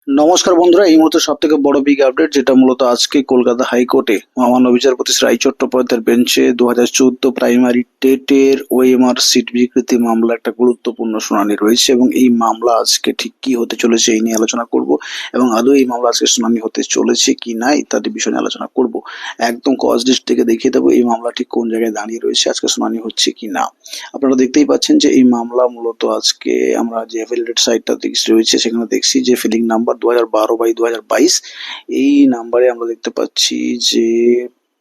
নমস্কার বন্ধুরা, এই মুহূর্তে সব থেকে বড় বিগ আপডেট যেটা মূলত আজকে কলকাতা হাইকোর্টে মহামান্য বিচারপতি শ্রী রায় চট্টোপাধ্যায়ের বেঞ্চে 2014 প্রাইমারি টেটের ওএমআর সিট বিকৃতি মামলা একটা গুরুত্বপূর্ণ শুনানি রয়েছে এবং এই মামলা আজকে ঠিক কি হতে চলেছে এই নিয়ে আলোচনা করব এবং আদৌ এই মামলা আজকে শুনানি হতে চলেছে কি না ইত্যাদি বিষয় নিয়ে আলোচনা করব। একদম কজ লিস্ট থেকে দেখিয়ে দেবো এই মামলা ঠিক কোন জায়গায় দাঁড়িয়ে রয়েছে, আজকে শুনানি হচ্ছে কি না। আপনারা দেখতেই পাচ্ছেন যে এই মামলা মূলত আজকে আমরা যে অ্যাফিলিয়েটেড সাইটটা রয়েছে সেখানে দেখছি যে ফিলিং নাম্বার 2012/2022 এই নাম্বারে আমরা দেখতে পাচ্ছি যে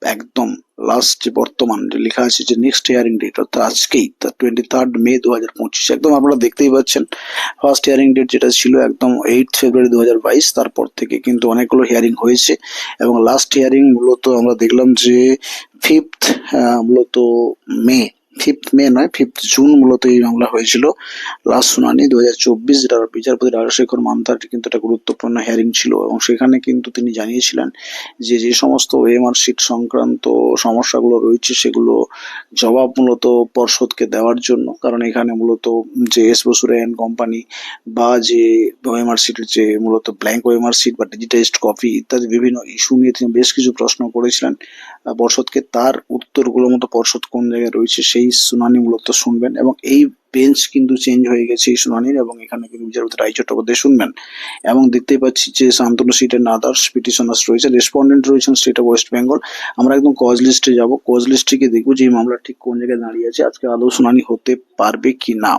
একদম লাস্ট যে বর্তমান লেখা আছে যে নেক্সট হিয়ারিং ডেট অর্থাৎ আজকেই 23 মে 2025, একদম আপনারা দেখতেই পাচ্ছেন ফার্স্ট হিয়ারিং ডেট যেটা ছিল একদম 8 ফেব্রুয়ারি 2022, তারপর থেকে কিন্তু অনেকগুলো হিয়ারিং হয়েছে এবং লাস্ট হিয়ারিং মূলত আমরা দেখলাম যে ফিফথ মূলত মে 5th মে নয় 5th জুন মূলত এই মামলা হয়েছিল। লাস্ট শুনানি 2024, যেটা বিচারপতি রাজশেখর মান্তার কিন্তু একটা গুরুত্বপূর্ণ হিয়ারিং ছিল এবং সেখানে কিন্তু তিনি জানিয়েছিলেন যে যে সমস্ত ওএমআর শিট সংক্রান্ত সমস্যাগুলো রয়েছে সেগুলো জবাব মূলত পর্ষদকে দেওয়ার জন্য, কারণ এখানে মূলত যে এস বসুরা অ্যান্ড কোম্পানি বা যে ওএমআর শিটের যে মূলত ব্ল্যাঙ্ক ওএমআর শিট বা ডিজিটাইজড কপি ইত্যাদি বিভিন্ন ইস্যু নিয়ে তিনি বেশ কিছু প্রশ্ন করেছিলেন পর্ষদকে, তার উত্তরগুলো মতো পর্ষদ কোন জায়গায় রয়েছে সেই শুনানি মূলত শুনবেন এবং এই বেঞ্চ কিন্তু চেঞ্জ হয়ে গেছে এই শুনানির এবং এখানে কিন্তু বিচারপতি রায় চট্টোপাধ্যায় শুনবেন এবং দেখতেই পাচ্ছি যে Shantanu Sit and others petitioners রয়েছে, রেসপন্ডেন্ট রয়েছেন স্টেট অফ ওয়েস্ট বেঙ্গল। আমরা একদম কজ লিস্টে যাব, কজ লিস্টে গিয়ে দেখবো যে এই মামলা ঠিক কোন জায়গায় দাঁড়িয়ে আছে, আজকে আদৌ শুনানি হতে পারবে কি না।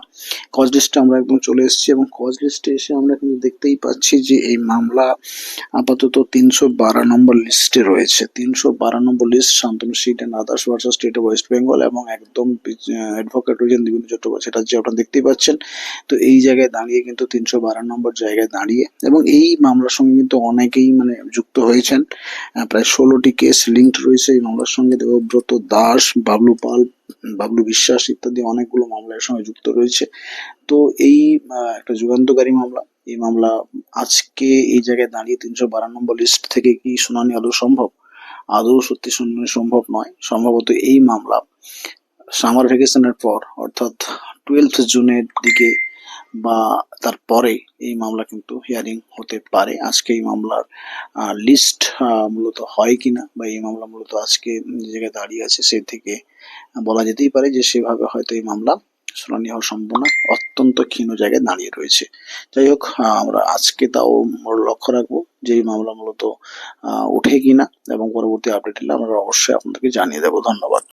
কজ লিস্টে আমরা একদম চলে এসেছি এবং কজ লিস্টে এসে আমরা কিন্তু দেখতেই পাচ্ছি যে এই মামলা আপাতত 312 নম্বর লিস্টে রয়েছে। 312 number list Shantanu Sit and others versus state of West Bengal এবং একদম অ্যাডভোকেট রয়েছেন দিবেন্দু চট্টোপাধ্যায়, সেটা যে আপনারা দেখতেই পাচ্ছেন। তো এই জায়গায় দাঁড়িয়ে কিন্তু 312 নম্বর জায়গায় দাঁড়িয়ে এবং এই মামলার সঙ্গে কিন্তু অনেকেই যুক্ত হয়েছেন। প্রায় 16টি কেস লিঙ্কড রয়েছে এই মামলার সঙ্গে। দেবব্রত দাস, বাবলু পাল, বাবলু বিশ্বাস ইত্যাদি অনেকগুলো মামলার সঙ্গে যুক্ত রয়েছে। তো এই একটা যুগান্তকারী মামলা। এই মামলা আজকে এই জায়গায় দাঁড়িয়ে 312 নম্বর লিস্ট থেকে কি শুনানি আদৌ সম্ভব? আদৌ সত্যি শুনানি সম্ভব নয়। সম্ভবত এই মামলা সামার ভ্যাকেশনের পর অর্থাৎ 12th জুনের দিকে বা তারপরে এই মামলা কিন্তু হিয়ারিং হতে পারে। আজকে এই মামলার লিস্ট মূলত হয় কিনা বা এই মামলা মূলত আজকে যে জায়গায় দাঁড়িয়ে আছে সে থেকে বলা যেতেই পারে যে সেভাবে হয়তো এই মামলা শুনানি হওয়ার সম্ভাবনা অত্যন্ত ক্ষীণ জায়গায় দাঁড়িয়ে রয়েছে। যাই হোক, আমরা আজকে তাও লক্ষ্য রাখবো যে এই মামলা মূলত ওঠে কিনা এবং পরবর্তী আপডেট এলে আমরা অবশ্যই আপনাদেরকে জানিয়ে দেবো। ধন্যবাদ।